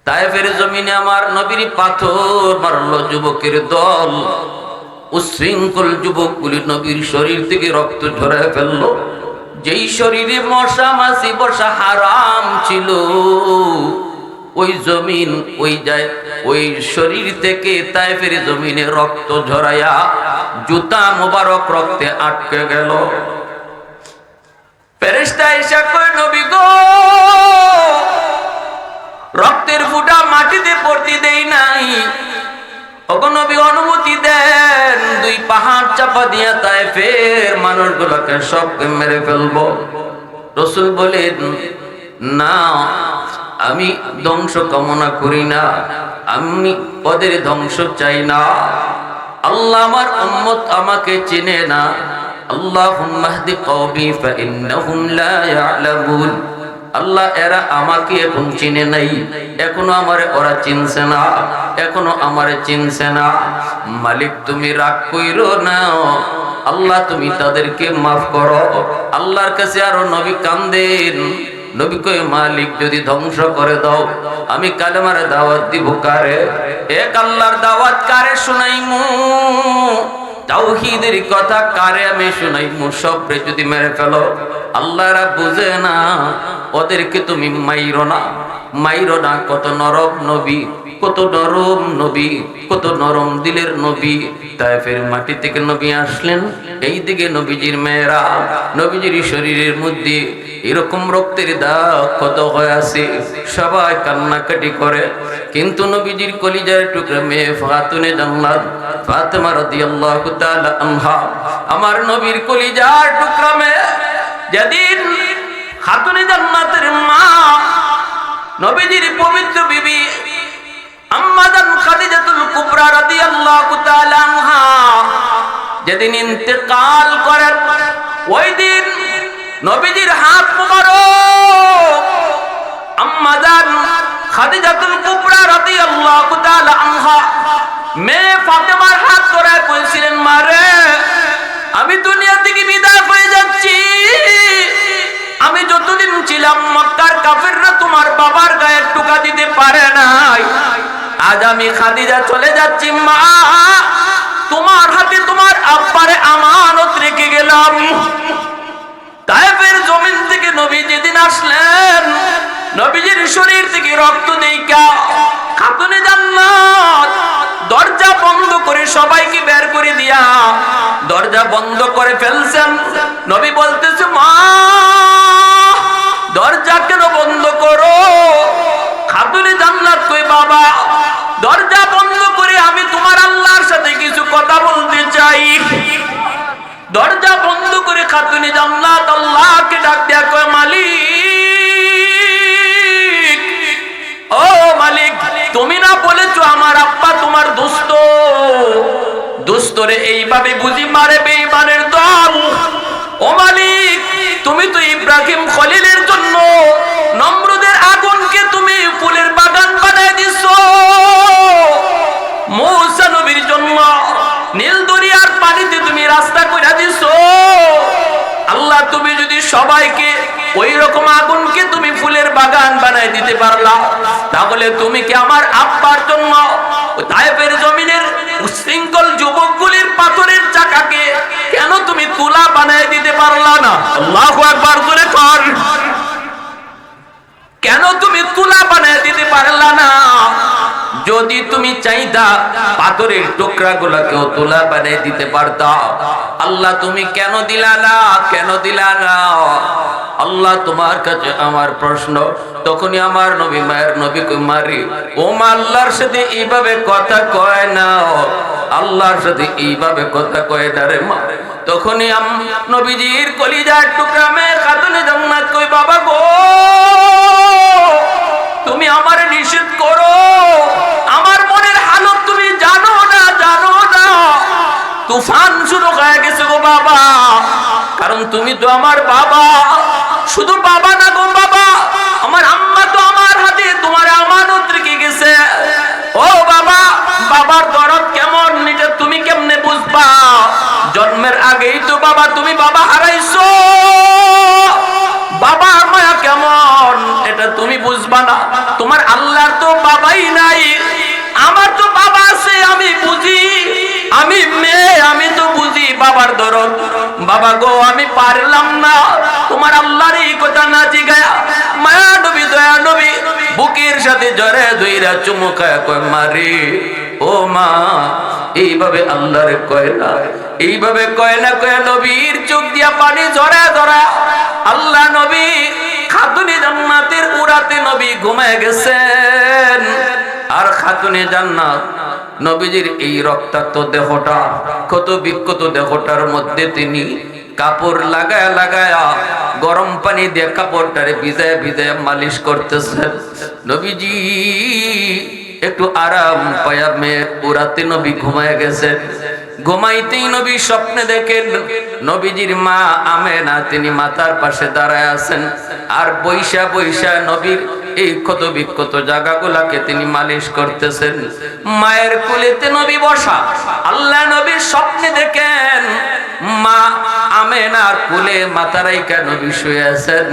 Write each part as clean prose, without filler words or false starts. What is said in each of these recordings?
তায়েফের জমিনে আমার নবীর পাথর মারল যুবকের দল। উশৃঙ্খল যুবকগুলি নবীর শরীর থেকে রক্ত ঝরায় ফেলল। যেই শরীরে মশা মাছি বসা হারাম ছিল, ওই জমিন ওই শরীর থেকে তায়েফের জমিনে রক্ত ঝরাইয়া জুতা মোবারক রক্তে আটকে গেল। ফেরেশতা এসে কয়, নবী গো, রক্তের ফুটা মাটিতে পড়তে দেই নাই, ওগো নবী অনুমতি দেন, দুই পাহাড় চাপা দিয়া তায়েফের মানুষগুলোকে সবকে মেরে ফেলবো। রাসূল বলেন, না, আমি ধ্বংস কামনা করি না, আমি ওদের ধ্বংস চাই না। আল্লাহ আমার উম্মত আমাকে চেনে না। আল্লাহুম্মা হদি কওমি ফাইন্নাহুম লা ইয়ালামুন। আল্লাহ, এরা আমাকে এখন চিনে নাই, এখনো আমারে ওরা চিনছে না, এখনো আমারে চিনছে না। মালিক তুমি রাগ কইরো না, আল্লাহ তুমি তাদেরকে মাফ করো। আল্লাহর কাছে আরো নবী কান্দেন। নবী কয়, মালিক যদি ধ্বংস করে দাও, আমি কালেমার দাওয়াত দিব কারে? এক আল্লাহর দাওয়াত কারে শুনাইমু? তাওহীদের কথা কারে আমি শুনাইমু? সবরে যদি মেরে ফেলো, আল্লাহরা বুঝে না, ওদেরকে তুমি মাইরো না, মাইরো না। কত নরম নবী, কত নরম নবী, কত নরম দিলের নবী। তায়েফের মাটি থেকে নবী আসলেন, এই দিকে নবীজির মেয়েরা, নবীজির শরীরের মধ্যে এরকম রক্তের দাগ কত হয়ে আছে, সবাই কান্নাকাটি করে। কিন্তু নবীজির কলিজার টুকরা মেয়ে ফাতুনে জান্নাত ফাতেমা রাদিয়াল্লাহু তাআলা আনহা, আমার নবীর কলিজার টুকরা মেয়ে, যেদিন খাতুনে জান্নাতের মা নবীজির পবিত্র বিবি আম্মা জান খাদিজাতুল কুবরা রাদিয়াল্লাহু তাআলা আনহা যেদিন ইন্তেকাল করেন, ওই দিন নবীজির হাত মোবারক আম্মা জান খাদিজাতুল কুবরা রাদিয়াল্লাহু তাআলা আনহা মেয়ে ফাতেমার হাত ধরে কইছিলেন, মারে, আমি দুনিয়া থেকে বিদায় হয়ে যাচ্ছি। আমি যতদিন ছিলাম মক্কার কাফেররা তোমার বাবার গায়ে টুকা দিতে পারে নাই, আজ আমি খাদিজা চলে যাচ্ছি, মা, তোমার হাতে তোমার আব্বারে আমানত রেখে গেলাম। তায়েফের জমিন থেকে নবী যেদিন আসলেন, নবীজির শরীর থেকে রক্ত দেইকা খাতুনে জান্নাত দরজা বন্ধ করে সবাইকে বের করে দিয়া দরজা বন্ধ করে ফেলছেন। নবী বলতেছে, মা, দরজা কেন বন্ধ করো? খাতুনে জান্নাত কই, বাবা, দরজা বন্ধ করে আমি তোমার আল্লাহর সাথে কিছু কথা বলতে চাই। দরজা বন্ধ করে খাতুনে জান্নাত আল্লাহকে ডাক দেয়া কয়, মালিক, ও মালিক, তুমি না বলেছো আমার আব্বা তোমার দোস্ত, দোস্তরে এইভাবে বুঝি মারে বেঈমানের দল? ও মালিক, তুমি তো ইব্রাহিম খলিলের জন্য নমরুদের আগুনকে তুমি ফুলের বাগান বানায় দিছো, মূসা নবীর জন্য নীল দরিয়ার পানিতে তুমি রাস্তা কইরা দিছো। আল্লাহ, তুমি যদি সবাইকে ওই রকম আগুনকে তুমি ফুলের বাগান বানায় দিতে পারলা, তাহলে তুমি কি আমার আব্বার জন্য তায়েফের জমিনের উশৃঙ্খল যুবকগুলির পাথরের চাকাকে কেন তুমি তুলা বানায় দিতে পারলা না? আল্লাহু আকবার জোরে কর। কেন তুমি তুলা বানায় দিতে পারলা না? যদি তুমি চাইতা পাথরের টুকরাগুলোকেও তুলা বানিয়ে দিতে পারতা। আল্লাহ, তুমি কেন দিলা না? কেন দিলা না? আল্লাহ, তোমার কাছে আমার প্রশ্ন। তখনই আমার নবী মায়ের নবী কুমারী, ও মা, আল্লাহর সাথে এইভাবে কথা কয় না, আল্লাহর সাথে এইভাবে কথা কয় না রে মা। তখনই নবীজির কলিজার টুকরা মেয়ে খাতুনে জান্নাত কই, বাবা গো, তুমি আমারে নিষেধ করো, আমার মনের হালত তুমি জানো না, জানো না। তুফান শুরু হয়ে গেছে গো বাবা, কারণ তুমি তো আমার বাবা। শুধু বাবা না গো বাবা, আমার আম্মা তো আমার হাতে তোমার আমানত রেখে গেছে। ও বাবা, বাবার দরদ কেমন এটা তুমি কেমনে বুঝবা? জন্মের আগেই তো বাবা তুমি বাবা হারাইছো। বাবার মায়া কেমন এটা তুমি বুঝবা না। তোমার আল্লাহর তো বাবাই নাই, আমার তো বাবা আছে, আমি বুঝি, আমি মেয়ে, আমি তো বুঝি বাবার দরদ। বাবা গো আমি পারলাম না তোমার আল্লাহর এই কথা না জিগায়া মায়া নবী দয়া নবী বুকের সাথে জড়ে ধইরা চুমু খায় কয় মারে ও মা। এইভাবে আল্লাহরে কয় না, এইভাবে কয় না, কয় নবীর চোখ দিয়া পানি ঝরা ঝরা। আল্লাহ নবী খাতুনে জান্নাতের উরাতে নবী ঘুমায় গেছেন। আর খাতুনে জান্নাত নবীজির এই রক্তাক্ত দেহটা, ক্ষত বিক্ষত দেহটার মধ্যে তিনি কাপড় লাগায়া লাগায়া গরম পানি দিয়ে কাপড়টারে ভিজায় ভিজায় মালিশ করতেছেন। নবীজি একটু আরাম পায়া মেয়ের উরাতে নবী ঘুমায় গেছেন। ঘুমাইতেই নবী স্বপ্নে দেখেন নবীজির মা আমেনা তিনি মাথার পাশে দাঁড়ায় আছেন, আর বৈশা বৈশা নবীর এই ক্ষত বিক্ষত জায়গাগুলাকে তিনি মালিশ করতেছেন। মায়ের কোলেতে নবী বসা। আল্লাহ নবীর স্বপ্নে দেখেন মা আমেনার কোলে মাথা রাইখা নবী শুয়ে আছেন,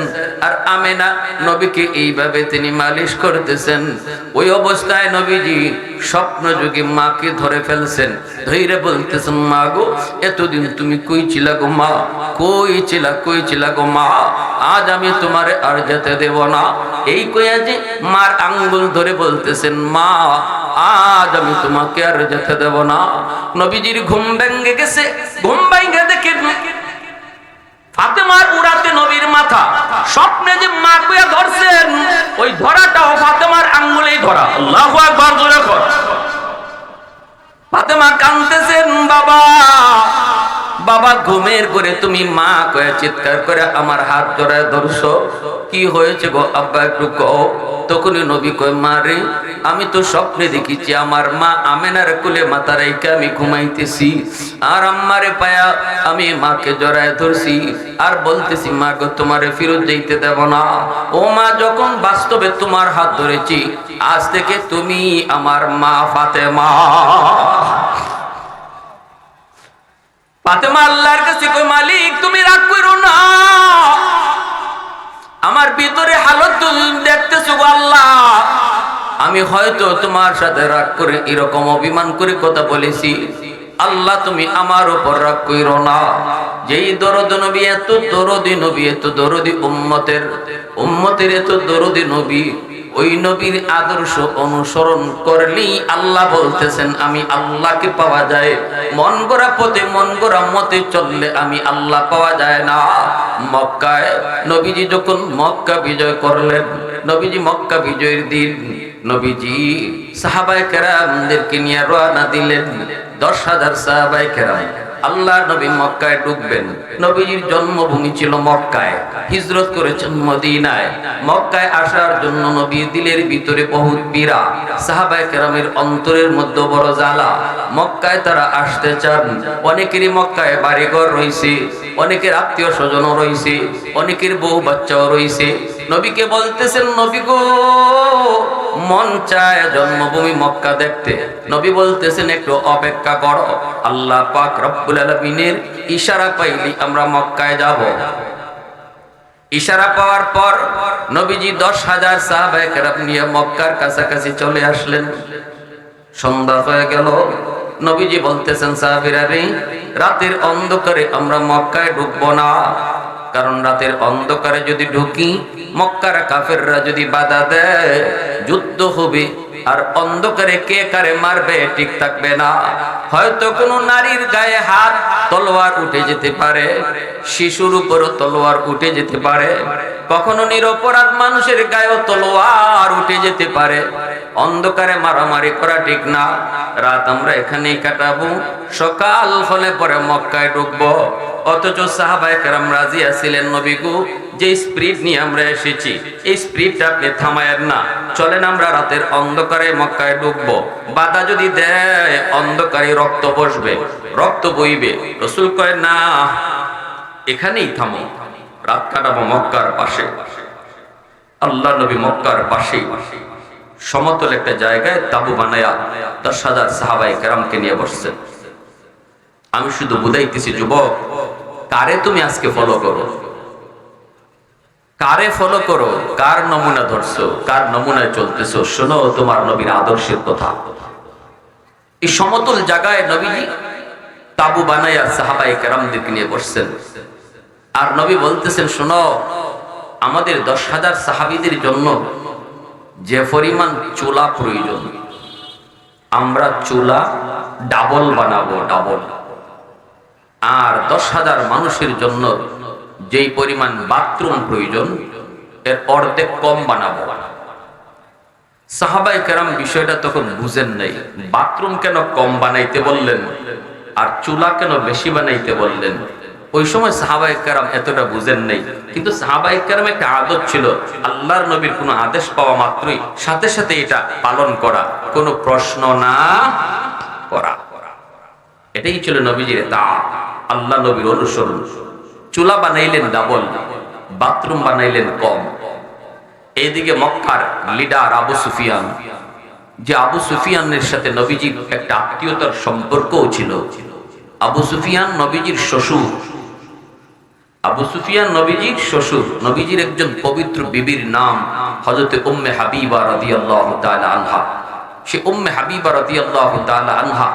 আর আমেনা নবীকে এইভাবে তিনি মালিশ করতেছেন। ওই অবস্থায় নবীজি স্বপ্ন যুগে মাকে ধরে ফেলছেন, ধৈর্য বলতেছেন মা গো এতদিন তুমি কই ছিলা গো মা, কই ছিলা গো মা, আজ আমি তোমারে আর যেতে দেব না। এই কইয়া যে মার আঙ্গুল ধরে বলতেছেন মা আজ আমি তোমাকে আর যেতে দেব না। নবীজির ঘুম ভেঙে গেছে। ঘুম ভেঙে দেখেন ফাতেমার উরাতে নবীর মাথা। স্বপ্নে যে মা কইয়া ধরছেন ওই ধরাটাও ফাতেমার আঙ্গুলেই ধরা। আল্লাহু আকবার জোরে কর। ফাতেমা কাঁদতেছেন বাবা, বাবা ঘুমের করে তুমি মা কয়ে চিৎকার করে আমার হাত জড়ায় ধরছো, কি হয়েছে গো আব্বা একটু কও। তখনই নবী কয় মা রে আমি তো স্বপ্নে দেখেছি আমার মা আমেনার কোলে মাথা রাইখা আমি ঘুমাইতেছি, আর আম্মারে পায়া আমি মাকে জড়ায় ধরছি আর বলতেছি মা গো তোমারে ফেরত যাইতে দেব না। ও মা যখন বাস্তবে তোমার হাত ধরেছি আজ থেকে তুমি আমার মা ফাতেমা। ফাতেমা আল্লাহর কাছে কই মালিক তুমি রাগ করো না, আমার ভিতরে হালত দেখতেছো আল্লাহ, আমি হয়তো তোমার সাথে রাগ করে এরকম অভিমান করে কথা বলেছি, আল্লাহ তুমি আমার উপর রাগ কইরো না। যেই দরদ নবী, এত দরদি নবী, এত দরদি উম্মতের এত দরদি নবী, ওই নবীর আদর্শ অনুসরণ করলেই আল্লাহ বলতেছেন আমি আল্লাহকে পাওয়া যায়। মন গড়া পথে মন গড়া মতে চললে আমি আল্লাহ পাওয়া যায় না। মক্কায় নবীজি যখন মক্কা বিজয় করলেন, নবীজি মক্কা বিজয়ের দিন নবীজি সাহাবায়ে কেরামদেরকে নিয়ে রওনা দিলেন। 10,000 সাহাবায়ে কেরাম। আল্লাহর নবী মক্কায় ঢুকবেন। নবীজির জন্মভূমি ছিল মক্কায়, হিজরত করেছেন মদিনায়। মক্কায় আসার জন্য নবীর দিলের ভিতরে বহুত পীড়া, সাহাবায়ে কেরামের অন্তরের মধ্যে বড় জ্বালা। মক্কায় তারা আসতে চান। অনেকেরই মক্কায় বাড়িঘর রয়েছে, অনেকের আত্মীয় স্বজনও রয়েছে, অনেকের বউ বাচ্চাও রয়েছে। নবীকে বলতেছেন নবী গো মন চায় জন্মভূমি মক্কা দেখতে। নবী বলতেছেন একটু অপেক্ষা করো, আল্লাহ পাক রব্বুল আলামিনের ইশারা পাইলি আমরা মক্কায় যাব। ইশারা পাওয়ার পর নবীজি 10,000 সাহাবায়ে কেরাম নিয়ে মক্কার কাছাকাছি চলে আসলেন। সন্ধ্যা হয়ে গেল। নবীজি বলতেছেন সাহাবীরা রে রাতের অন্ধকারে আমরা মক্কায় ঢুকবো না, কারণ রাতের অন্ধকারে যদি ঢুকি মক্কার কাফেররা যদি বাধা দেয় যুদ্ধ হবে, আর অন্ধকারে কে কারে মারবে ঠিক থাকবে না। হয়তো কোনো নারীর গায়ে হাত তলোয়ার উঠে যেতে পারে, শিশুর উপরও তলোয়ার উঠে যেতে পারে, কখনো নিরপরাধ মানুষের গায়েও তলোয়ার উঠে যেতে পারে। অন্ধকারে মারামারি করা ঠিক না। রাত আমরা এখানেই কাটাবো, সকাল হলে পরে মক্কায় ঢুকবো। অথচ সাহাবায়ে কেরাম রাজি আছিলেন নবী গো যে স্পিরিট নিয়ে আমরা এসেছি এই স্পিরিটটা আপনি থামায়েন না, চলেন আমরা রাতের অন্ধকারে মক্কায় ঢুকবো। বাধা যদি দেয় অন্ধকারে রক্ত বসবে, রক্ত বইবে। রাসূল কয় না এখানেই থামো, রাত কাটাবো মক্কার পাশে। আল্লাহ নবী মক্কার পাশে সমতল একটা জায়গায় তাবু বানায়া 10,000 সাহাবায়ে কেরামকে নিয়ে বসছেন। আমি শুধু বুঝাইতেছি যুবক কারে তুমি আজকে ফলো করো, কারে ফলো করো, কার নমুনা ধরছো, কার নমুনায় চলতেছো, শোনো তোমার নবীর আদর্শের কথা। এই সমতল জায়গায় নবীজি তাবু বানাইয়া সাহাবায়ে কেরামদেরকে নিয়ে বসছেন, আর নবী বলতেছেন, শোনো আমাদের 10,000 সাহাবীদের জন্য যে পরিমাণ চুলা প্রয়োজন, আমরা চুলা ডাবল বানাবো, ডাবল। আর 10,000 মানুষের জন্য যেই পরিমাণ বাথরুম প্রয়োজন, এর অর্ধেক কম বানাবো। সাহাবায়ে কেরাম বিষয়টা তখন বুঝেন নাই, বাথরুম কেন কম বানাইতে বললেন আর চুলা কেন বেশি বানাইতে বললেন। ওই সময় সাহাবায়ে কেরাম এতটা বুঝেন নাই, কিন্তু সাহাবায়ে কেরাম একটা আদত ছিল, আল্লাহর নবীর কোনো আদেশ পাওয়া মাত্রই সাথে সাথে এটা পালন করা, কোনো প্রশ্ন না করা। এটাই ছিল নবীজির তাআত, আল্লাহ নবীর অনুসরণ। চুলা বানাইলেন ডাবল, বাথরুম বানাইলেন কম। এইদিকে মক্কার লিডার আবু সুফিয়ান, যে আবু সুফিয়ানের সাথে নবীজির একটা আত্মীয়তার সম্পর্কও ছিল। আবু সুফিয়ান নবীজির শ্বশুর, আবু সুফিয়ান নবীজির শ্বশুর। নবীজির একজন পবিত্র বিবির নাম হযরতে উম্মে হাবিবা রাদিয়াল্লাহু তাআলা আনহা। সে উম্মে হাবিবা রাদিয়াল্লাহু তাআলা আনহা,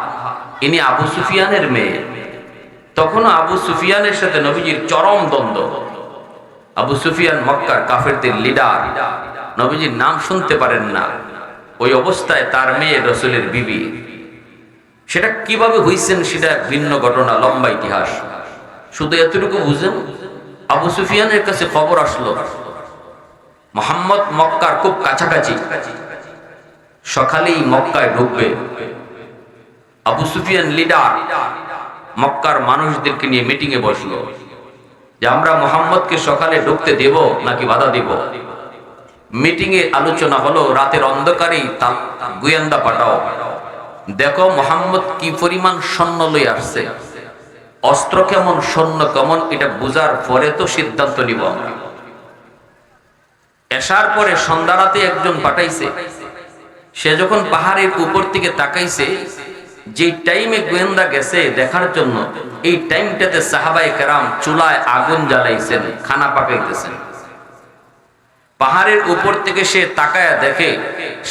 ইনি আবু সুফিয়ানের মেয়ে। তখন আবু সুফিয়ানের সাথে নবীজির চরম দ্বন্দ্ব। আবু সুফিয়ান মক্কার কাফেরদের লিডার, নবীজির নাম শুনতে পারেন না। ওই অবস্থায় তার মেয়ে রাসূলের বিবি। সেটা কিভাবে হইছেন সেটা ভিন্ন ঘটনা, লম্বা ইতিহাস। শুধু এতটুকু বুঝেন, আবু সুফিয়ানের কাছে খবর আসলো মুহাম্মদ মক্কার খুব কাছাকাছি, সকালেই মক্কায় ঢুকবে। আবু সুফিয়ান লিডার মক্কার মানুষদেরকে নিয়ে মিটিং এ বসলো যে আমরা মুহাম্মদকে সকালে ঢুকতে দেব নাকি বাধা দেব। মিটিং এ আলোচনা হলো, রাতের অন্ধকারেই গোয়েন্দা পাঠাও, দেখো মুহাম্মদ কি পরিমাণ সৈন্য লই আসছে, অস্ত্র কেমন, সৈন্য কেমন, এটা বুঝার পরে তো সিদ্ধান্ত নিব আমরা। এশার পরে সন্ধ্যা রাতে একজন পাঠাইছে। সে যখন পাহাড়ের উপর থেকে তাকাইছে, যে টাইমে গোয়েন্দা গেছে দেখার জন্য, এই টাইমটাতে সাহাবায়ে কেরাম চুলায় আগুন জ্বালাইছেন, খানা পাকাইতেছেন। পাহাড়ের উপর থেকে সে তাকায়া দেখে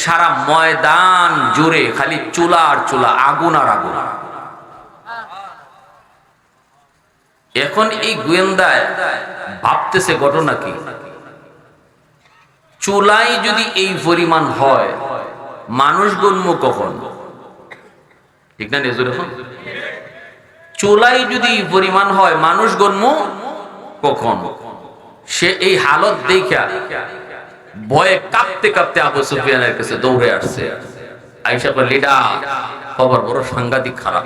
সারা ময়দান জুড়ে খালি চুলা আর চুলা, আগুন আর আগুন। এখন এই গোয়েন্দায় ভাবতেছে ঘটনা কি, চুলাই যদি এই পরিমাণ হয় মানুষ গণ্য কখন, ঠিক না? চুলাই যদি পরিমাণ হয় মানুষ গণ্য কখন? সে এই হালত দেখা ভয়ে কাঁপতে কাঁপতে আবু সুফিয়ানের কাছে দৌড়ে আসছে। আয়েশা কয়, লিডার খবর বড় সাংঘাতিক খারাপ।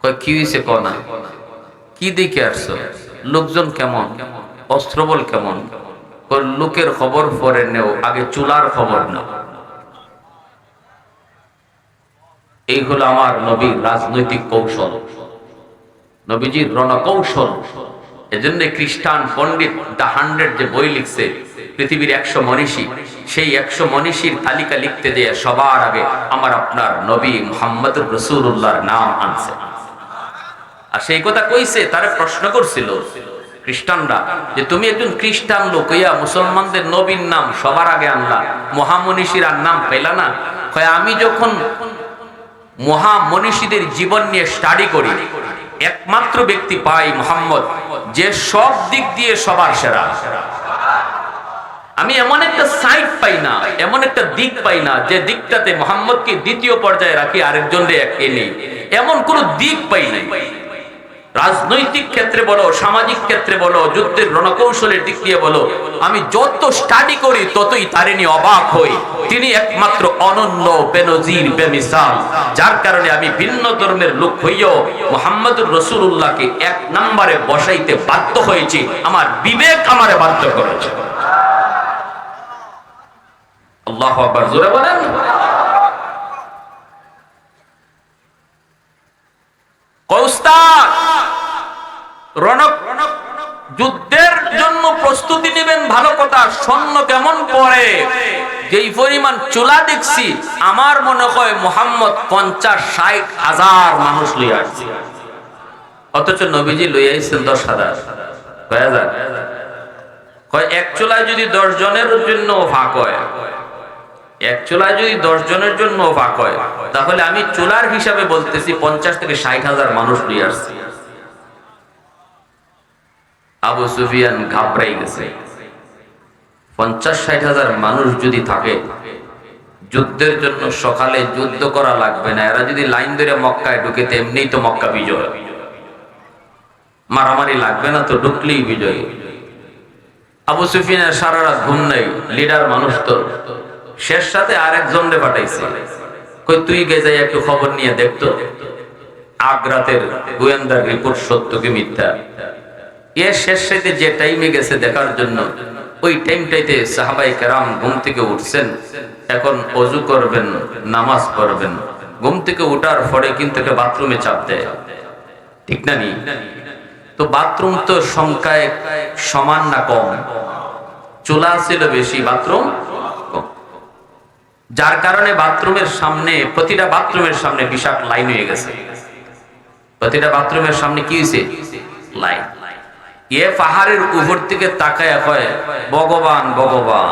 কয়, কি হয়েছে? ক না, কি দেখে আসছো? লোকজন কেমন, অস্ত্রবল কেমন? লোকের খবর পরে নেও, আগে চুলার খবর নাও। এই হলো আমার নবীর রাজনৈতিক কৌশল, নবীজির রণকৌশল। এজন্য খ্রিস্টান পণ্ডিত দ্য 100 যে বই লিখছে, পৃথিবীর 100 মনীষী, সেই 100 মনীষীর তালিকা লিখতে দিয়ে সবার আগে আমার আপনার নবী মুহাম্মদুর রাসূলুল্লাহর নাম আনছে। আর সেই কথা কইছে, তারে প্রশ্ন করছিল খ্রিস্টানরা যে তুমি একজন খ্রিস্টান লোক হইয়া মুসলমানদের নবীর নাম সবার আগে আনলা, মহামনীষীর আর নাম পেলা না? কয়, আমি যখন মহামনীষীদের জীবন নিয়ে স্টাডি করি, একমাত্র ব্যক্তি পাই মুহাম্মদ যে সব দিক দিয়ে সবার সেরা। আমি এমন একটা সাইড পাই না, এমন একটা দিক পাই না যে দিকটাতে মুহাম্মদকে দ্বিতীয় পর্যায়ে রাখি, আরেকজনকে এনে, এমন কোন দিক পাই নাই। রাজনৈতিক ক্ষেত্রে বলো, সামাজিক ক্ষেত্রে বলো, যুদ্ধের রণকৌশলের দিক দিয়ে বলো, আমি যত স্টাডি করি ততই তারে নিয়ে অবাক হই। তিনি একমাত্র অনন্য, বেনজির, বেমিসাল, যার কারণে আমি ভিন্ন ধর্মের লোক হইয়াও মুহাম্মদুর রাসূলুল্লাহকে 1 নম্বরে বসাইতে বাধ্য হয়েছি। আমার বিবেক আমারে বাধ্য করেছে। আল্লাহু আকবার, জোরে বলেন। কৌস্তাদ যুদ্ধের জন্য প্রস্তুতি নেবেন, ভালো কথা, সৈন্য কেমন পড়ে, যেই পরিমাণ চুলা দেখছি, আমার মনে হয় মুহাম্মদ 50-60 হাজার মানুষ লইয়া আসছে, অথচ নবীজি লইয়া আইছেন 10,000। কয় এক চুলায় যদি 10 জনের জন্য ভাগ হয়, এক চুলায় যদি 10 জনের জন্য ভাগ হয়, তাহলে আমি চুলার হিসাবে বলতেছি 50 থেকে 60,000 মানুষ নিয়ে আসছি। আবু সুফিয়ান ঘাবড়াই গেছে। 50-60,000 মানুষ যদি থাকে, যুদ্ধের জন্য সকালে যুদ্ধ করা লাগবে না, এরা যদি লাইন ধরে মক্কায় ঢুকে এমনিই তো মক্কা বিজয়, মারামারি লাগবে না তো, ঢুকলেই বিজয়। আবু সুফিয়ানের সারা রাত ঘুম নেই, লিডার মানুষ তো। শেষ সাথে আরেকজন রে পাঠাইছে, কই তুই গে যাই একটু খবর নিয়ে দেখতো আগ্রাতের গোয়েন্দার রিপোর্ট সত্য কি মিথ্যা। এ শেষ সাথে যে টাইমে গেছে দেখার জন্য, ওই টাইমটাইতে সাহাবায়ে কেরাম ঘুম থেকে উঠছেন, এখন ওযু করবেন, নামাজ পড়বেন। ঘুম থেকে উঠার পরে কিন্তু একটা বাথরুমে চাপ দেয়, ঠিক না নি? তো বাথরুম তো সংখ্যায় সমান না কম? চুলা ছিল বেশি, বাথরুম কম, যার কারণে বাথরুমের সামনে, প্রতিটা বাথরুমের সামনে বিশাল লাইন হয়ে গেছে। প্রতিটা বাথরুমের সামনে কি হয়েছে? লাইন। এ পাহাড়ের উপর থেকে তাকায় কয়, ভগবান ভগবান,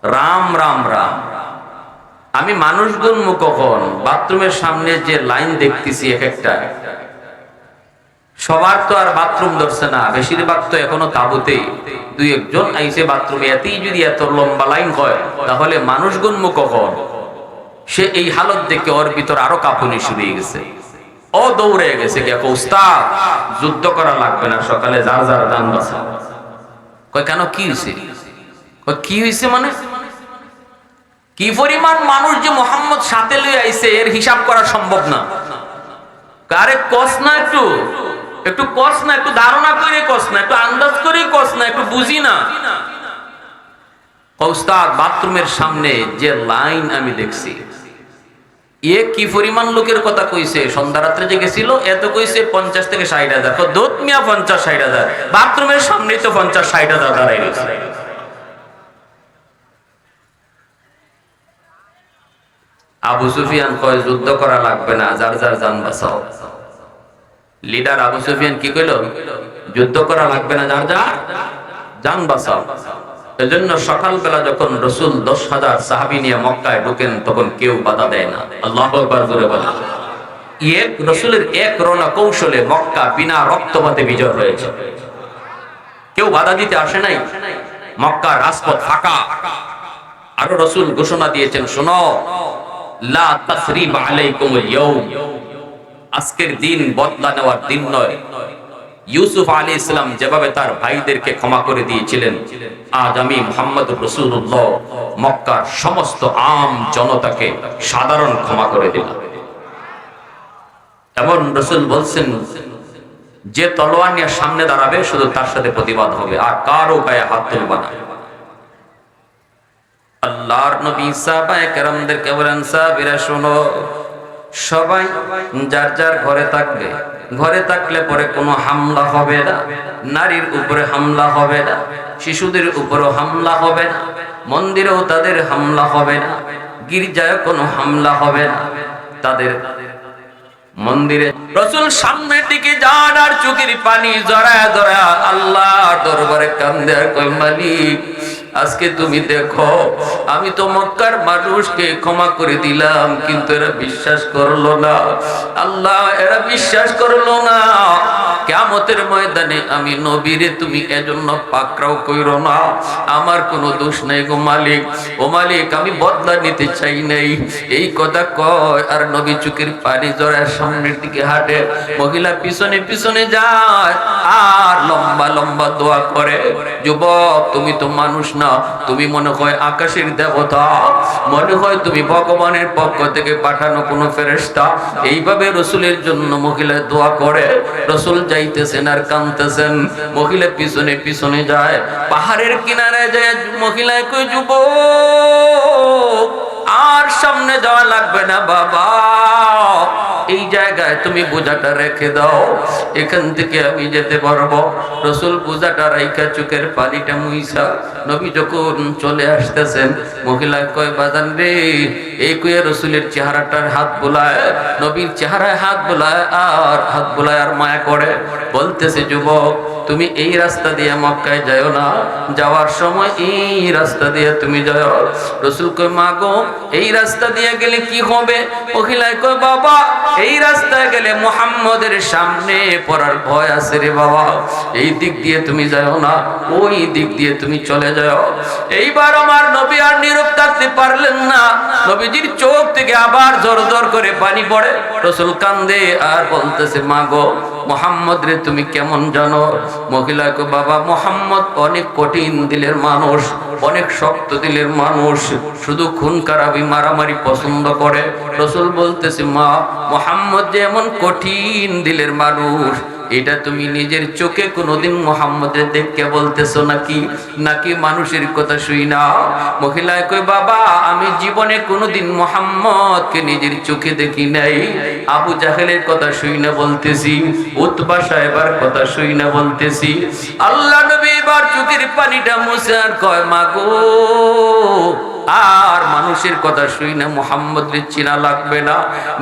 রাম রাম রাম, আমি মানুষ গুনবো কখন? বাথরুমের সামনে যে লাইন দেখতেছি এক একটা, সবার তো আর বাথরুম ধরছে না, বেশিরভাগ তো এখনো তাবুতে, দুই একজন আইসে বাথরুমে। এতেই যদি এত লম্বা লাইন হয়, তাহলে মানুষ গুনবো কখন? সে এই হালত দেখে ওর ভিতর আরো কাঁপুনি শুরু হয়ে গেছে। ও দৌড়ে গেছে, কে উস্তাদ যুদ্ধ করা লাগবে না, সকালে যার যার যান বাঁচা। কয় কেন, কি হয়েছে? কি হয়েছে মানে? কি পরিমাণ মানুষ যে মোহাম্মদ সাথে লইয়া আইছে এর হিসাব করা সম্ভব না। কারে কস না, একটু একটু কস না, একটু ধারণা করে কস না, একটু আন্দাজ করে কস না, একটু বুঝি না। উস্তাদ বাথরুমের সামনে যে লাইন আমি দেখছি, এ কি পরিমাণ লোকের কথা কইছে। সন্ধ্যা রাত্রে যে গেছিল, এত কইছে 50 থেকে 60,000। দোত মিয়া 50-60,000, বাথরুমের সামনেই তো 50-60,000 দাঁড়াই রয়েছে। আবু সুফিয়ান কয় যুদ্ধ করা লাগবে না, যার যার জান বাঁচাও। লিডার আবু সুফিয়ান কি কইল? যুদ্ধ করা লাগবে না, যার যার জান বাঁচাও। এজন্য সকালবেলা যখন রাসূল 10,000 সাহাবী নিয়ে মক্কায় ঢোকেন, তখন কেউ বাধা দেয় না। আল্লাহু আকবার জোরে বলেন। এক রাসূলের এক রণা কৌশলে মক্কা বিনা রক্তপাতে বিজয় হয়েছে। কেউ বাধা দিতে আসে নাই, মক্কার রাজপথ ফাঁকা। আর রাসূল ঘোষণা দিয়েছেন, শোনো, লা তাসরিবা আলাইকুমুল ইয়াউম, আজকের দিন বদলা নেওয়ার দিন নয়। ইউসুফ আলাইহিস সালাম যেভাবে তার ভাইদেরকে ক্ষমা করে দিয়েছিলেন, আজ আমি মুহাম্মদুর রাসূলুল্লাহ মক্কার সমস্ত আম জনতাকে সাধারণ ক্ষমা করে দিলাম। এমন রাসূল বলছেন, যে তলোয়ার নিয়ে সামনে দাঁড়াবে শুধু তার সাথে প্রতিবাদ হবে, আর কারো গায়ে হাত তুলবে না। আল্লাহর নবী সাহাবায়ে কেরামদেরকে বলেন, সাহাবীরা শোনো, সবাই যার যার ঘরে থাকবে। ঘরে থাকলে পরে কোনো হামলা হবে না, নারীর উপরে হামলা হবে না, শিশুদের উপরও হামলা হবে না, মন্দিরেও তাদের হামলা হবে না, গির্জায় কোনো হামলা হবে না। তাদের মন্দিরে রাসূল সামনের দিকে যান আর চোখের পানি জড়ায়া জড়ায়া আল্লাহর দরবারে কান্দে আর কয়, মালিক, আজকে তুমি দেখো, আমি তো মক্কার মানুষকে ক্ষমা করে দিলাম, কিন্তু এরা বিশ্বাস করলো না। আল্লাহ, এরা বিশ্বাস করলো না। কিয়ামতের ময়দানে আমি নবীরে তুমি এজন্য পাকড়াও কইরো না, আমার কোনো দোষ নাই গো মালিক। ও মালিক, আমি বদলা নিতে চাই নাই। এই কথা কয় আর নবী চোখের পানি জড়ায় সামনের দিকে হাঁটে, মহিলা পিছনে পিছনে যায় আর লম্বা লম্বা দোয়া করে। যুবক, তুমি তো মানুষ না, তুমি মনে হয় আকাশের দেবতা, মনে হয় তুমি ভগবানের পক্ষ থেকে পাঠানো কোনো ফেরেশতা। এইভাবে রাসূলের জন্য মহিলা দোয়া করে। রাসূল যাইতেছেন আর কাঁদতেছেন, মহিলা পিছনে পিছনে যায়। পাহাড়ের কিনারে যায় মহিলায় কই, যুবক, আর সামনে যাওয়া লাগবে না বাবা, এই জায়গায় তুমি বোঝাটা রেখে দাও, এখান থেকে আমি যেতে পারবো। রাসূল বোঝাটা রাইখা চোখের পানিটা মুইসা নবী যখন চলে আসতেছেন, মহিলা কয়, বাজান রে, এই কয়ে রাসূলের চেহারাটার হাত বোলায়, নবীর চেহারায় হাত বোলায় আর হাত বোলায় আর মায়া করে। বলতেছে, যুবক তুমি এই রাস্তা দিয়ে মক্কায় যাও না, যাওয়ার সময় এই রাস্তা দিয়ে তুমি যাও। রাসূল কয়, মা গো এই রাস্তা দিয়ে গেলে কি হবে? মহিলায় কয়, বাবা এই রাস্তায় গেলে মুহাম্মদের সামনে পড়ার ভয় আছে রে বাবা, এই দিক দিয়ে তুমি যাও না, ওই দিক দিয়ে তুমি চলে যাও। এইবার আমার নবী আর নীরব থাকতে পারলেন না, নবীজির চোখ থেকে আবার জোর জোর করে পানি পড়ে। রাসূল কান্দে আর বলতেছে, মা গো মুহাম্মদ রে তুমি কেমন জানো? মহিলা কো, বাবা মুহাম্মদ অনেক কঠিন দিলের মানুষ, অনেক শক্ত দিলের মানুষ, শুধু খুন খারাপি মারামারি পছন্দ করে। রাসূল বলতেছে, মা মুহাম্মদ যে এমন কঠিন দিলের মানুষ, এটা তুমি নিজের চোখে কোনোদিন মুহাম্মদের দেখে বলতেছো নাকি, নাকি মানুষের কথা শুই না? মহিলায় কই, বাবা আমি জীবনে কোনোদিন মুহাম্মদকে নিজের চোখে দেখি নাই, আবু জাহেলের কথা শুই না বলতেছি, উতবা সাহেবের কথা শুই না বলতেছি। আল্লাহ নবী এবার চোখের পানিটা মুছে আর কয়, মা গো আর মানুষের কথা শুই না, মুহাম্মদের চিনা লাগবে না,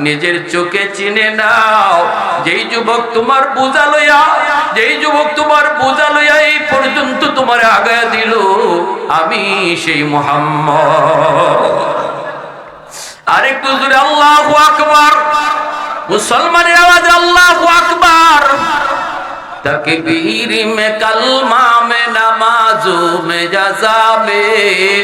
নিজের চোখে চিনে নাও। যেই যুবক তোমার বোঝা লইয়া, যেই যুবক তোমার বোঝা লইয়া এই পর্যন্ত তোমার আগায় দিল, আমি সেই মুহাম্মদ। আরেকটু জোরে আল্লাহু আকবার, মুসলমানের আওয়াজে আল্লাহু আকবার। तकबीर में कलमा में नमाजों में जज़ा में,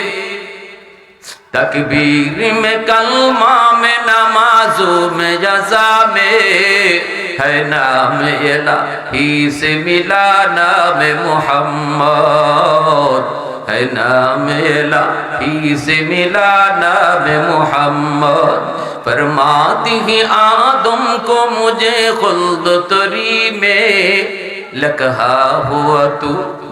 तकबीर में कलमा में नमाजों में जज़ा में, है नाम इलाही से मिला नाम मुहम्मद, है नाम इलाही से मिला नाम मुहम्मद। फरमाती ही आदम को मुझे खुल्द तरी में, लकहा हुआ तू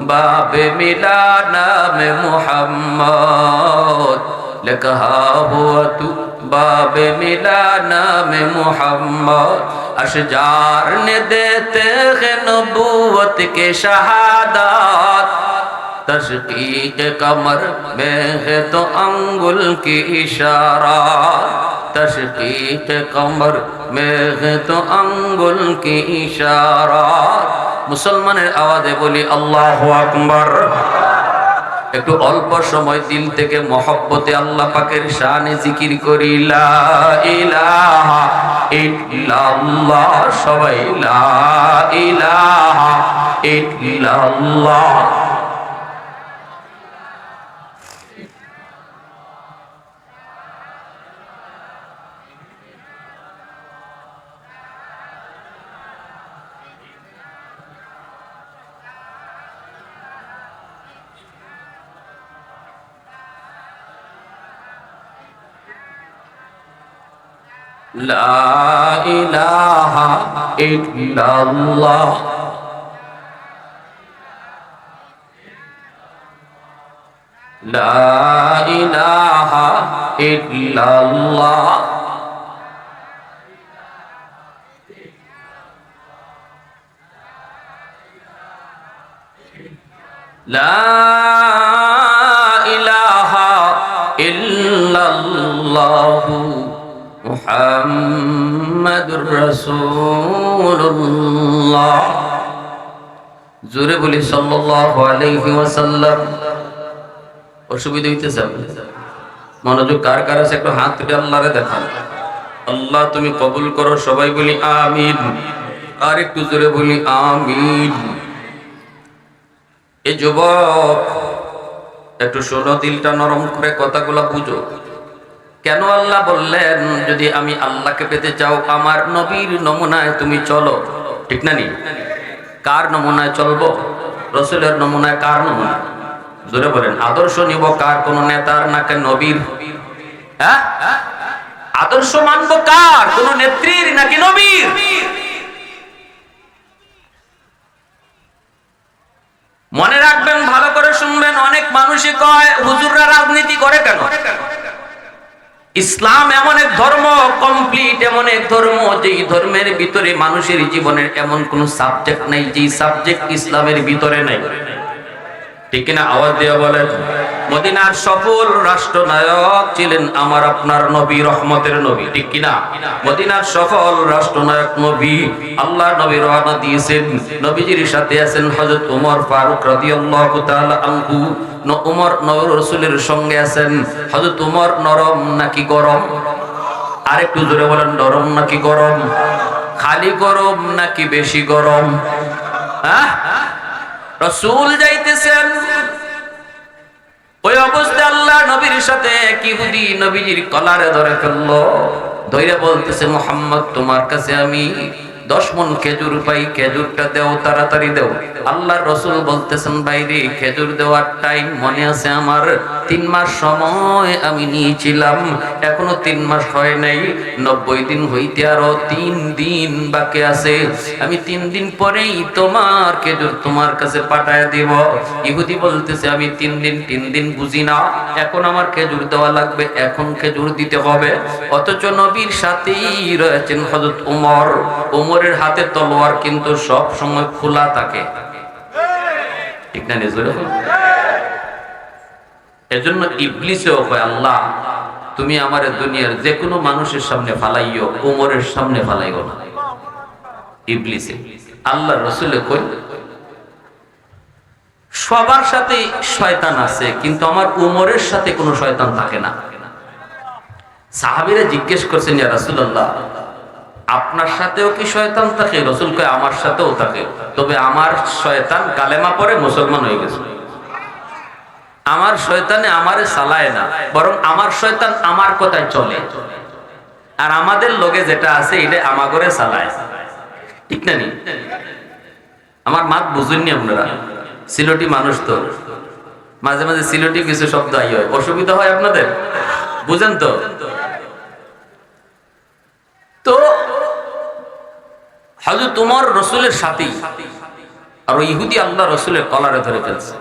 बाबे मिला नाम मुहम्मद, लकहा हुआ तू बाबे मिला नाम मुहम्मद। अशजार ने देते हैं नबूवत के शहादत, तशकीक कमर में है तो अंगुल की इशारा, तशकीक कमर में है तो अंगुल की इशारा। মুসলমানের আওয়াজে বলি আল্লাহু আকবার। একটু অল্প সময় দিল থেকে মহব্বতে আল্লাহ পাকের শানে জিকির করি, লা ইলাহা ইল্লাল্লাহ, সবাই লা ইলাহা ইল্লাল্লাহ। লা ইলাহা ইল্লাল্লাহ, লা ইলাহা ইল্লাল্লাহ, লা ইলাহা ইল্লাল্লাহু মুহাম্মাদুর রাসূলুল্লাহ। জোরে বলি সাল্লাল্লাহু আলাইহি ওয়াসাল্লাম। অসুবিধা হইতেছে? মনোযোগ কার কার আছে একটু হাত তুলে আল্লাহরে দেখান। আল্লাহ তুমি কবুল করো, সবাই বলি আমিন। আর একটু জোরে বলি আমিন। এই যুবক একটু শোনো, দিলটা নরম করে কথাগুলো বুঝো। কেন আল্লাহ বললেন যদি আমি আল্লাহকে পেতে চাও আমার নবীর নমুনায় তুমি চলো, ঠিক না নি? কার নমুনায় চলবো? রাসূলের নমুনায়। কার নমুনা? জোরে বলেন। আদর্শ নিব কার? কোন নেতার নাকি নবীর? হ্যাঁ, আদর্শ মানবো কার? কোন নেত্রীর নাকি নবীর? মনে রাখবেন, ভালো করে শুনবেন। অনেক মানুষই কয় হুজুররা রাজনীতি করে কেন? ইসলাম এমন এক ধর্ম, কমপ্লিট এমন এক ধর্ম, যেই ধর্মের ভিতরে মানুষের জীবনের এমন কোন সাবজেক্ট নাই যেই সাবজেক্ট ইসলামের ভিতরে নাই। ঠিক না? আওয়াজ দিয়ে বলেন। মদিনার সফল রাষ্ট্রনায়ক ছিলেন আমার আপনার নবী, রহমতের নবী, ঠিক কিনা? মদিনার সফল রাষ্ট্রনায়ক নবী, আল্লাহ নবী রওনা দিয়েছেন। নবীজির সাথে আছেন হযরত ওমর ফারুক রাদিয়াল্লাহু তাআলা আনহু। ওমর নবী রাসূলের সঙ্গে আছেন। হযরত ওমর নরম নাকি গরম? আরেকটু জোরে বলেন, নরম নাকি গরম? খালি গরম নাকি বেশি গরম? হ্যাঁ, রাসূল যাইতেছেন, ওই অবস্থায় আল্লাহ নবীর সাথে এক ইহুদি নবীজির কলারে ধরে ফেললো, ধরে বলতেছে, মুহাম্মদ তোমার কাছে আমি 10 মণ খেজুর পাই, খেজুরটা দেও, তাড়াতাড়ি দেও। আল্লাহর রাসূল বলতেছেন, বাইরে খেজুর দেওয়ার টাইম মনে আছে আমার? 3 মাস সময় আমি নিয়েছিলাম, এখনো 3 মাস হয় নাই, 90 দিন হইতে আরো 3 দিন বাকি আছে, আমি 3 দিন পরেই তোমার খেজুর তোমার কাছে পাঠায় দিব। ইহুদি বলতেছে, আমি 3 দিন বুঝি না, এখন আমার খেজুর দেওয়া লাগবে, এখন খেজুর দিতে হবে। অথচ নবীর সাথেই রয়েছেন হযরত ওমর। ওমরের হাতে তলোয়ার কিন্তু সব সময় খোলা থাকে, ঠিক না? এজন্য ইবলিসও কয়, আল্লাহ তুমি আমারে দুনিয়ার যে কোনো মানুষের সামনে ফালাইও, ওমরের সামনে ফালাইও না। ইবলিসে আল্লাহ রাসূলে কই, সবার সাথে শয়তান আছে, কিন্তু আমার ওমরের সাথে কোনো শয়তান থাকে না। সাহাবীরা জিজ্ঞেস করছেন, ইয়া রাসূলুল্লাহ আপনার সাথেও কি শয়তান থাকে? রাসূল কয়, আমার সাথেও থাকে, তবে আমার শয়তান কালেমা পড়ে মুসলমান হয়ে গেছে। আমার শয়তানে আমারে চালায় না, বরং আমার শয়তান আমার কথায় চলে, আর আমাদের লগে যেটা আছে এটা আমাগরে চালায়, ঠিক না? নি আমার মাত বুঝুননি আপনারা? সিলেটি মানুষ তো মাঝে মাঝে সিলেটি কিছু শব্দ আই হয়, অসুবিধা হয় আপনাদের, বুঝেন তো? তো হযরত ওমর রাসূলের সাথী, আর ওই ইহুদি আল্লাহ রাসূলের কলারে ধরে ফেলছে,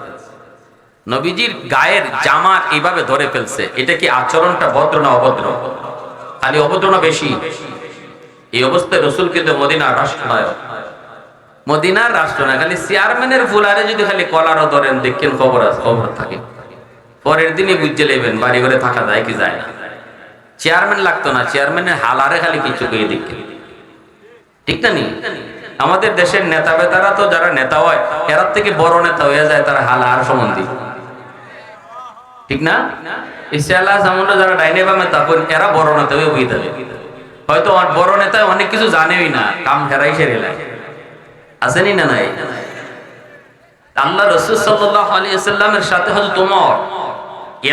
নবীজির গায়ের জামা এইভাবে ধরে ফেলছে। এটা কি আচরণটা ভদ্র না অভদ্র? খালি অভদ্র না বেশি? এই অবস্থায় রাসূল কিন্তু মদিনার রাষ্ট্রনায়ক, মদিনার রাষ্ট্রনায়ক, খালি চেয়ারম্যানের ফুলারে যদি খালি কলারও ধরেন, দেখেন খবর থাকে, পরের দিনই বুঝে নেবেন বাড়ি ঘরে থাকা যায় কি যায় না। চেয়ারম্যান লাগতো না, চেয়ারম্যানের হালারে খালি কিছু গিয়ে দেখেন, ঠিক না? নি আমাদের দেশের নেতা বেতারা তো যারা নেতা হয়, এরার থেকে বড় নেতা হয়ে যায় তারা হালার সম্বন্ধে, ঠিক না? ইসলাম সামনে যারা ডাইনে বামে তারপর এরা বড় নেতা হয়ে বই থাকে, হয়তো বড় নেতা অনেক কিছু জানেই না, কাম ফেরাই সেরে লাগে, আসেনি না? নাই। আল্লাহ রাসূল সাল্লাল্লাহু আলাইহি ওয়াসাল্লামের সাথে হযরত ওমর,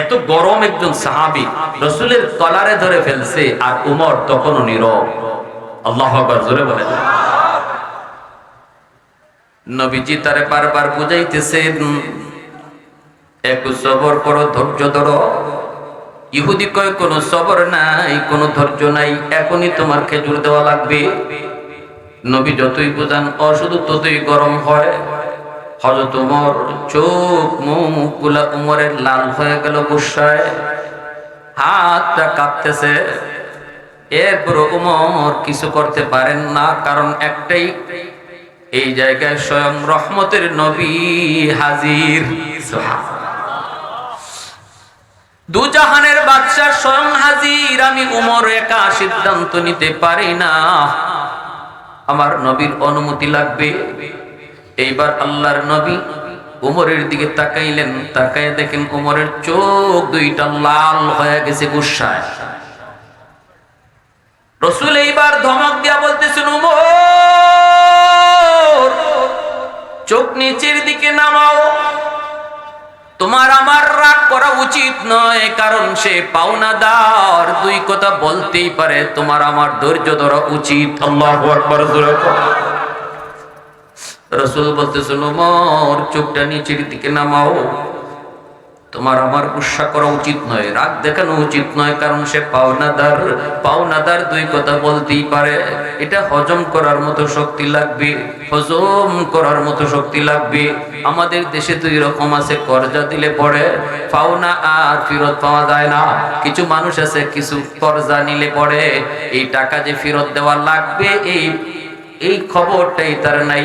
এত গরম একজন সাহাবী, রাসূলের কলারে ধরে ফেলছে, আর ওমর তখনও নীরব। আল্লাহু আকবার, জোরে বলেন। নবীজি তারে বারবার বুঝাইতেছেন, একটু সবর করো, ধৈর্য ধরো। ইহুদি কয়, কোনো সবর নাই, কোনো ধৈর্য নাই, এখনই তোমার খেজুর দেওয়া লাগবে। নবী যতই বুঝান অশুধু ততই গরম হয়। হযরত ওমর চোখ মুখগুলা উমরের লাল হয়ে গেল গুসায়, হাতটা কাঁপতেছে। এরপর ওমর কিছু করতে পারেন না, কারণ একটাই, এই জায়গায় স্বয়ং রহমতের নবী হাজির। দুজাহানের বাদশা স্বয়ং হাজির, আমি ওমর একা সিদ্ধান্ত নিতে পারি না, আমার নবীর অনুমতি লাগবে। এইবার আল্লাহর নবী ওমরের দিকে তাকাইলেন, তাকায় দেখেন ওমরের চোখ দুইটা লাল হয়ে গেছে গুসায়। রাসূল এইবার ধমক দিয়া বলতেছেন, ওমর চোখ নিচের দিকে নামাও, তোমার আমার রাগ করা উচিত নয়, কারণ সে পাওনাদার, দুই কথা বলতেই পারে, তোমার আমার ধৈর্য ধরা উচিত। আল্লাহু আকবার। রাসূল বলতেছেন, ওমর চোখটা নিচের দিকে নামাও, তোমার আমার গুসা করা উচিত নয়, রাগ দেখানো উচিত নয়, কারণ সে পাওনাদার, পাওনাদার দুই কথা বলতেই পারে, এটা হজম করার মতো শক্তি লাগবে, হজম করার মতো শক্তি লাগবে। আমাদের দেশে তো এরকম আছে, কর্জা দিলে পড়ে পাওনা আর ফেরত পাওয়া যায় না। কিছু মানুষ আছে, কিছু কর্জা নিলে পড়ে এই টাকা যে ফেরত দেওয়া লাগবে, এই খবরটাই তার নাই,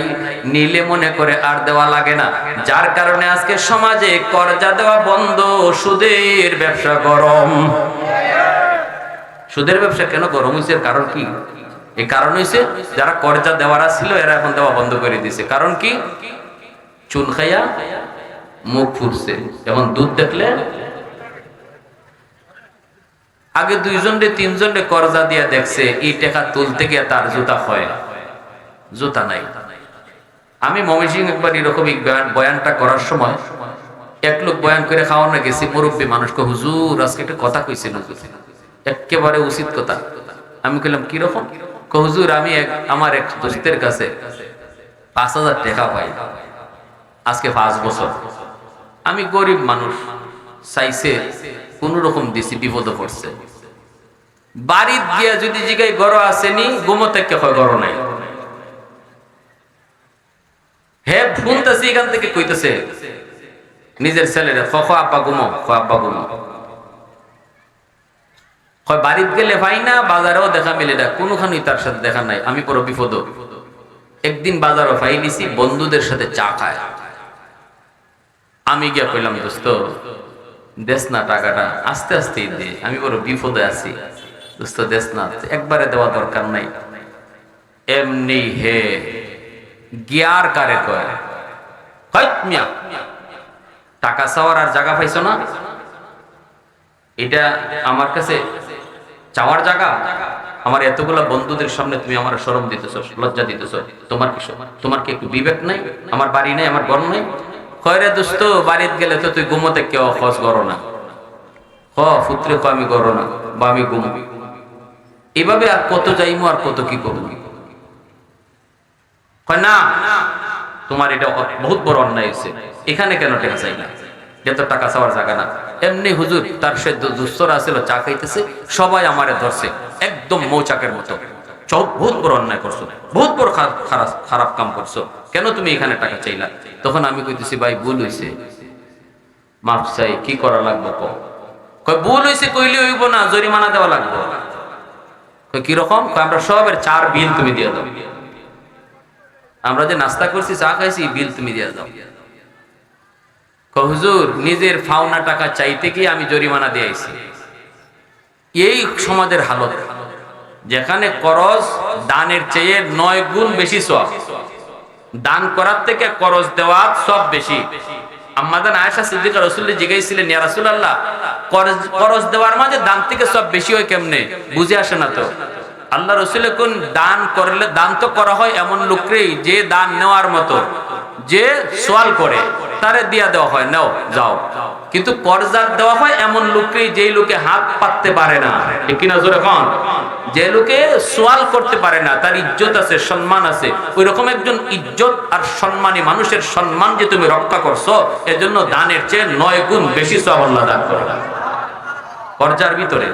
নিলে মনে করে আর দেওয়া লাগে না। যার কারণে আজকে সমাজে কর্জা দেওয়া বন্ধ, সুদের ব্যবসা গরম। সুদের ব্যবসা কেন গরম হয়েছে? কারণ কি? এই কারণ হয়েছে যারা কর্জা দেওয়ারা ছিল এরা এখন দেওয়া বন্ধ করে দিয়েছে। কারণ কি? চুন খাইয়া মুখ ফুটছে। এখন দুধ দেখলে আগে 2 জনরে 3 জনরে কর্জা দিয়া দেখছে, এই টাকা তুলতে গিয়ে তার জুতা হয়, জুতা নাই। আমি ময়মনসিং একবার এরকমই বয়ানটা করার সময় এক লোক বয়ান করে খাওয়ানো গেছি, মুরব্বী মানুষকে, হুজুর আজকে একটা কথা কইছিল, একেবারে উচিত কথা। আমি কইলাম কিরকম? হুজুর আমি আমার এক দোস্তের কাছে 5,000 টাকা পাই আজকে 5 বছর। আমি গরিব মানুষ, চাইছে কোন রকম দিছি, বিপদে পড়ছে। বাড়িত গিয়া যদি জিগাই গড় আসেনি, গুমো থেকে হয় গড় নাই। হে ফোনতেছি এখান থেকে কইতেছে নিজের ছেলেরা, খ আব্বা গুমো, খ আব্বা গুমো। হয় বাড়িত গেলে ভাই না, বাজারেও দেখা মিলে না, কোনোখানেই তার সাথে দেখা নাই। আমি পুরো বিপদ। একদিন বাজারও ফাই নিছি, বন্ধুদের সাথে চা খায়। আমি গিয়া কইলাম দোস্ত দেশ না টাকাটা, আস্তে আস্তে দে, আমি বড় বিপদে আছি দোস্ত, দেশ না, একবারে দেওয়া দরকার নাই। এমনি হে গিয়ার কারে কয়, মিয়া টাকা চাওয়ার আর জায়গা পাইছো না? এটা আমার কাছে চাওয়ার জায়গা? আমার এতগুলা বন্ধুদের সামনে তুমি আমার শরম দিতেছো, লজ্জা দিতেছো, তোমার কি একটু বিবেক নাই? আমার বাড়ি নাই, আমার ঘর নাই। কয়রে দোস্ত বাড়িতে গেলে তো তুই ঘুমোতে কেউ খোঁজ করো না, পুত্রে আমি করো না, বা আমি ঘুমো। এভাবে আর কত যাইমো, আর কত কি করবো? না, তোমার এটা বহুত বড় অন্যায় হয়েছে, এখানে কেন টাকা চাই না? এত টাকা চাওয়ার জায়গা না। এমনি হুজুর তার সে দুস্তরা ছিল, চা খাইতেছে, সবাই আমারে ধরছে একদম মৌচাকের মতো, বহুত বড় অন্যায় করছো, বহুত বড় খারাপ কাম করছো, কেন তুমি এখানে টাকা চাইলা? তখন আমি কইতেছি ভাই ভুল হয়েছে, মাফ চাই, কি করা লাগবে? কয় ভুল হয়েছে কইলে হইব না, জরিমানা দেওয়া লাগবে। কিরকম? আমরা সবের 4 বিল তুমি দিয়ে দাও, আমরা যে নাস্তা করছি, চা খাইছি, বিল তুমি দিয়ে দাও। হুজুর নিজের ফাওনা টাকা চাইতে গিয়ে আমি জরিমানা দিয়েছি। এই সমাজের হালত, যেখানে করজ দানের চেয়ে 9 গুণ বেশি সওয়াব, দান করার থেকে করজ দেওয়া সব বেশি। আম্মাজান আয়েশা সিদ্দিকা রাসূলুল্লাহ জিজ্ঞাসিলেন, ইয়া রাসূলুল্লাহ করজ দেওয়ার মাঝে দান থেকে সব বেশি হয় কেমনে? বুঝে আসে না তো। আল্লাহ রাসূল কোন দান করলে, দান তো করা হয় এমন লোকরেই যে দান নেওয়ার মতো, যে সওয়াল করে তারে দিয়া দেওয়া হয়, নাও যাও। কিন্তু করজাত দেওয়া হয় এমন লোককেই, যেই লোকে হাত পাততে পারে না, ঠিক কিনা জোরে কোন? যে লোকে সওয়াল করতে পারে না, তার ইজ্জত আছে, সম্মান আছে, ওই রকম একজন ইজ্জত আর সম্মানী মানুষের সম্মান যে তুমি রক্ষা করছো, এজন্য দানের চেয়ে 9 গুণ বেশি সওয়াব আল্লাহ দান করে করজার ভিতরে।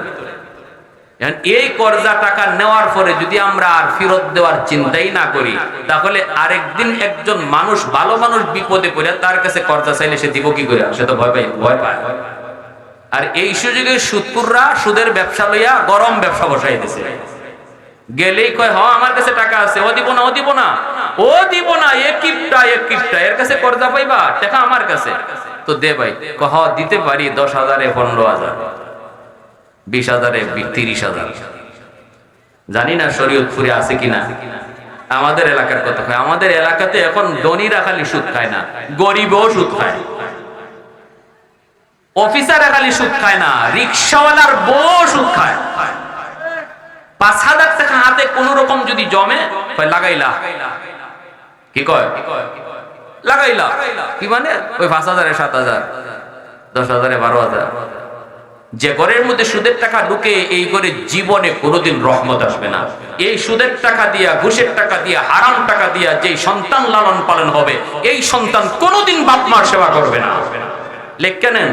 এই কর্জা টাকা নেওয়ার পরে যদি আমরা আর ফেরত দেওয়ার চিন্তাই না করি, তাহলে আরেকদিন একজন মানুষ, ভালো মানুষ বিপদে পড়ে তার কাছে কর্জা চাইলে সে দিব কি করে? সে তো ভয় পায়। আর এই সুযোগে সুদকুররা সুদের ব্যবসা লইয়া গরম ব্যবসা বসাই দিছে। গেলেই কয় আমার কাছে টাকা আছে, ও দিব না, ও দিব না, ও দিব না, এক কিপটা এর কাছে কর্জা পাইবা, টাকা আমার কাছে তো দে ভাই। দিতে পারি 10,000 15,000 20,000 30,000। জানি না শরীয়তপুরে আছে কিনা, আমাদের এলাকার কথা হয়। আমাদের এলাকাতে এখন ধনীরা খালি সুদ খায় না, গরিবও সুদ খায়। অফিসাররা খালি সুদ খায় না, রিকশাওয়ালার বউ সুদ খায়। 5,000 টাকা হাতে কোন রকম যদি জমে, লাগাইলা, কি কয় লাগাইলা, কি মানে ওই 5,000 7,000 10,000 12,000। যে ঘরের মধ্যে সুদের টাকা ঢুকে, এই ঘরে জীবনে কোনোদিন রহমত আসবে না। এই সুদের টাকা দিয়া, ঘুষের টাকা দিয়া, হারাম টাকা দিয়া যেই সন্তান লালন পালন হবে, এই সন্তান কোনোদিন বাপ মার সেবা করবে না। লেখকে নেন,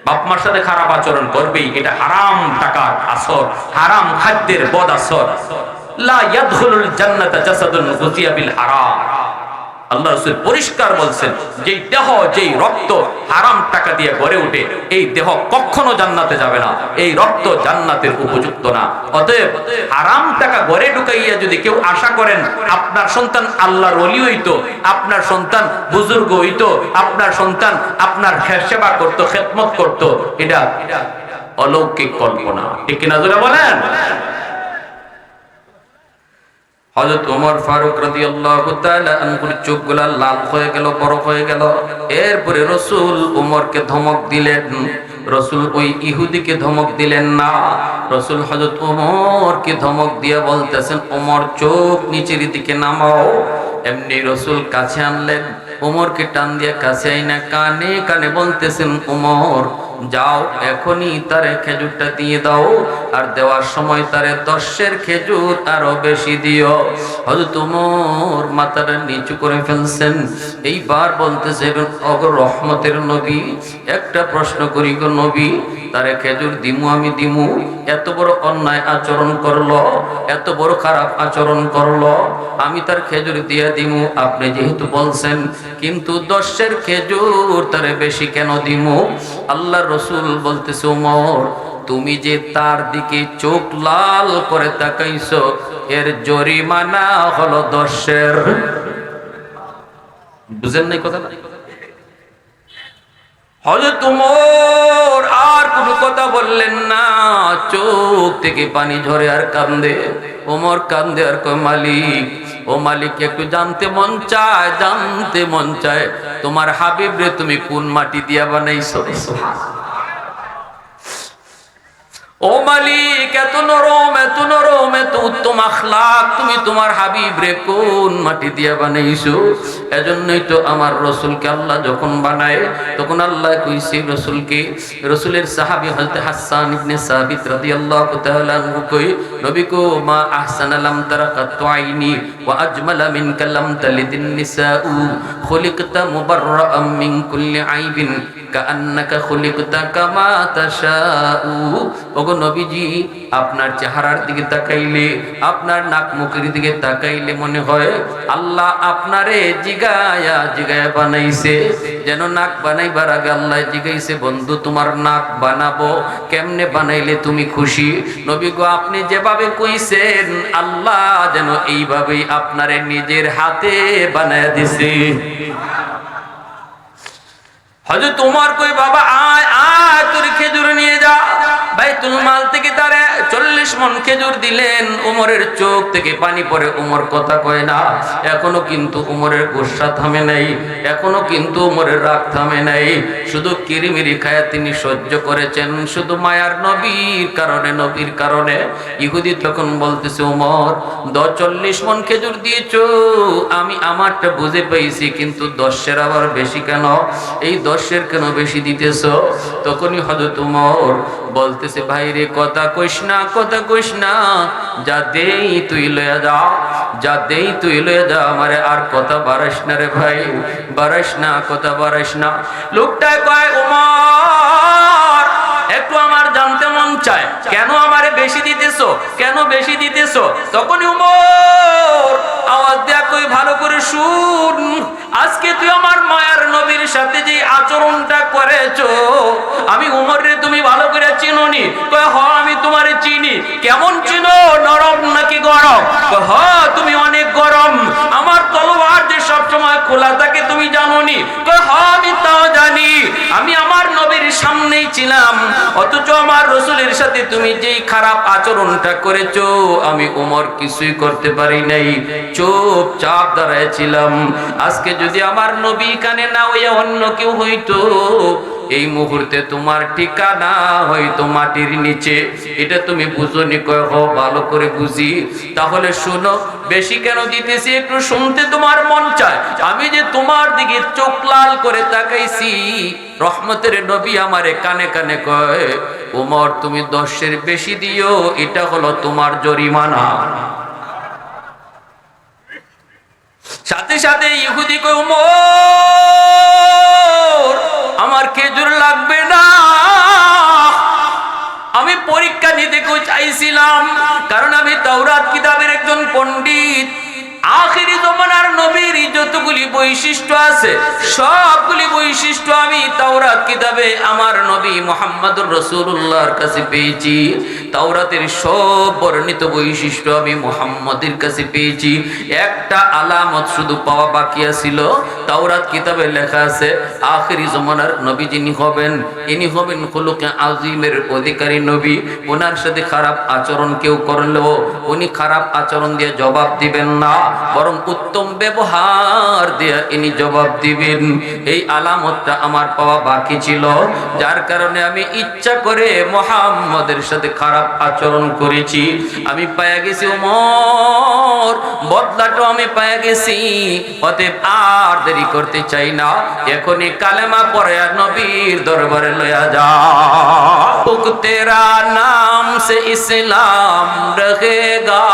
বাপ মার সাথে খারাপ আচরণ করবেই, এটা হারাম টাকার আসর, হারাম খাদ্যের বদ আসর। লা ইয়াদখুলুল জান্নাতা জাসাদুন গুযিয়া বিল হারাম। আল্লাহ রাসূল পরিষ্কার বলছেন, যেই দেহ যেই রক্ত হারাম টাকা দিয়ে গড়ে ওঠে, এই দেহ কখনো জান্নাতে যাবে না, এই রক্ত জান্নাতের উপযুক্ত না। অতএব হারাম টাকা গড়ে ঢুকাইয়া যদি কেউ আশা করেন আপনার সন্তান আল্লাহর ওলি হইতো, আপনার সন্তান বুজুর্গ হইতো, আপনার সন্তান আপনার সেবা করতো, খেদমত করতো, এটা অলৌকিক কল্পনা। ঠিক কিনা জোরে বলেন? হযরত ওমর ফারুক রাদিয়াল্লাহু তাআলা আনহুর চোখগুলা লাল হয়ে গেল, বড় হয়ে গেল। এরপরে রাসূল ওমরকে ধমক দিলেন। রাসূল ওই ইহুদিকে ধমক দিলেন না, রাসূল হযরত ওমরকে ধমক দিয়ে বলতেছেন, ওমর চোখ নিচের দিকে নামাও। এমনি রাসূল কাছে আনলেন, ওমরকে টান দিয়ে কাছে আইনা কানে কানে বলতেছেন, ওমর যাও এখনই তারে খেজুরটা দিয়ে দাও, আর দেওয়ার সময় তারে 10 খেজুর আরো বেশি দিও। হযরত ওমর মাথাটা নিচু করে ফেলছেন, এইবার বলতেছেন, ওগো রহমতের নবী, একটা প্রশ্ন করি গো নবী, তারে খেজুর দিমু আমি দিমু? এত বড় অন্যায় আচরণ করলো, এত বড় খারাপ আচরণ করলো, আমি তার খেজুর দিয়ে দিমু আপনি যেহেতু বলছেন, কিন্তু 10 খেজুর তারে বেশি কেন দিমু? আল্লাহ রাসূল বলতেছে, ওমর তুমি যে তার দিকে চোখ লাল করে তাকাইছো, এর জরিমানা হলো 10। বুঝেন নাই কথাটা? হযরত ওমর আর কোনো কথা বললেন না, চোখ থেকে পানি ঝরে আর কান্দে। ওমর কান্দে আর কয়, মালিক, ও মালিক, একটু জানতে মন চায়, জানতে মন চায় তোমার হাবিব রে তুমি কোন মাটি দিয়া বানাইছো? ও মালিক, এত নরম, এত নরম, এত উত্তম আখলাক, তুমি তোমার হাবিব রে কোন মাটি দিয়া বানাইছো? এজন্যই তো আমার রাসূলকে আল্লাহ যখন বানায়, তখন আল্লাহ কইছে রাসূলকে, রাসূলের সাহাবী হযরত হাসান ইবনে সাবিত রাদিয়াল্লাহু তাআলা আনহু কই, নবী কো মা আহসানা লাম তারাকাতু আইনি ওয়া আজমালা মিনকা লাম তালিদিন নিসাউ খুলিকতা মুবাররাআম মিন কুল্লি আইবিন কাআন্নাকা খুলিকতা কামা তাশাউ। ওগো নবীজি, আপনার চেহারার দিকে তাকাইলে, আপনার নাক মুখের দিকে তাকাইলে মনে হয় আল্লাহ আপনারে জিগায়া জিগায়া বানাইছে। যেন নাক বানাইবার আগে আল্লাহ জিগাইছে, বন্ধু তোমার নাক বানাবো, কেমনে বানাইলে তুমি খুশি? নবী গো, আপনি যেভাবে কইছেন আল্লাহ যেন এইভাবেই আপনারে নিজের হাতে বানায়া দিছে। হযরত ওমর কই, বাবা আয় আয়, তোর খেজুর নিয়ে যা। বাইতুল মাল থেকে তারে 40 মণ খেজুর দিলেন। ওমরের চোখ থেকে পানি পড়ে, ওমর কথা কয় না। এখনো কিন্তু ওমরের গোসা থামে নাই, এখনো কিন্তু ওমরের রাগ থামে নাই। শুধু কিরিমিরি খায়া তিনি সহ্য করেছেন, শুধু মায়ার নবীর কারণে, নবীর কারণে। ইহুদি তখন বলতেছে, ওমর 40 মণ খেজুর দিয়েছো, আমি আমারটা বুঝে পেয়েছি, কিন্তু 10 আবার বেশি কেন? এই 10 কেন বেশি দিতেছ? তখনই হযরত ওমর বলতেছে, ভাই রে, কথা কইস না, কথা কইস না, যা দেই তুই লইয়া যা, যা দেই তুই লইয়া যা, আমারে আর কথা বাড়াইস না রে ভাই, বাড়াইস না, কথা বাড়াইস না। লোকটায় কয়, ওমর একটু আমার জানতে মন চায়, কেন আমারে বেশি দিতেছো, কেন বেশি দিতেছো? তখনই ওমর আওয়াজ দেয়া কই, ভালো করে শুন, আজকে তুই আমার মায়ার নবীর সাথে যে আচরণটা করেছো, আমি ওমর রে তুমি ভালো করে চিনোনি? কয়, হ আমি তোমারে চিনি। কেমন চিনো, নরম নাকি গরম? কয়, হ তুমি অনেক গরম, আমার তলোয়ার যে সব সময় খোলা থাকে তুমি জানোনি? কয়, হ আমি তাও জানি, আমি আমার নবীর সামনেই ছিলাম, অথচ আমার রাসূলের সাথে তুমি যেই খারাপ আচরণটা করেছো, আমি ওমর কিছুই করতে পারি নাই, চুপচাপ দাঁড়ায় ছিলাম। আজকে যদি আমার নবী কানে না হইয়া অন্য কেউ হইতো, এই মুহূর্তে তোমার ঠিকানা হয়তো মাটির নিচে। এটা তুমি বুঝোনি? কয়, হ ভালো করে বুঝি। তাহলে শোনো, বেশি কেন দিতেছি একটু শুনতে তোমার মন চায়? আমি যে তোমার দিকে চোখ লাল করে তাকাইছি, রহমতের নবী আমারে কানে কানে কয়, ওমর তুমি 10 বেশি দিও, এটা হলো তোমার জরিমানা। সাথে সাথে ইহুদি কয়, ওমর আমার খেজুর লাগবে না, আমি পরীক্ষা নিতে চাইছিলাম, কারণ আমি তাওরাত কিতাবের একজন পণ্ডিত, আখিরি জমানার নবীর যতগুলি বৈশিষ্ট্য আছে সবগুলি বৈশিষ্ট্য আমি তাওরাত কিতাবে আমার নবী মুহাম্মদুর রাসূলুল্লাহর কাছে পেয়েছি। তাওরাতের সব বর্ণিত বৈশিষ্ট্য আমি মুহাম্মদের কাছে পেয়েছি। একটা আলামত শুধু পাওয়া বাকি ছিল। তাওরাত কিতাবে লেখা আছে আখিরি জমানার নবী যিনি হবেন ইনি হবেন খুলুকে আজিমের অধিকারী নবী। ওনার সাথে খারাপ আচরণ কেউ করলেও উনি খারাপ আচরণ দিয়ে জবাব দিবেন না, বরং উত্তম ব্যবহার দিয়ে ইনি জবাব দিবেন। এই আলামতটা আমার পাওয়া বাকি ছিল, যার কারণে আমি ইচ্ছা করে মুহাম্মদের সাথে খারাপ আচরণ করেছি। আমি পায়া গেছি ওমর, বদলাটা আমি পায়া গেছি। অতএব আর দেরি করতে চাই না, এখনই কালেমা পড়ে নবীর দরবারে লয়া যা। তেরা নাম সে ইসলাম রহেগা,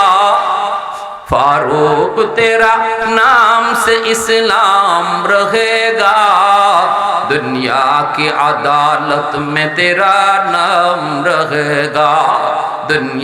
फारूक तेरा नाम से इस्लाम रहेगा, दुनिया की अदालत में तेरा नाम रहेगा। दुनिया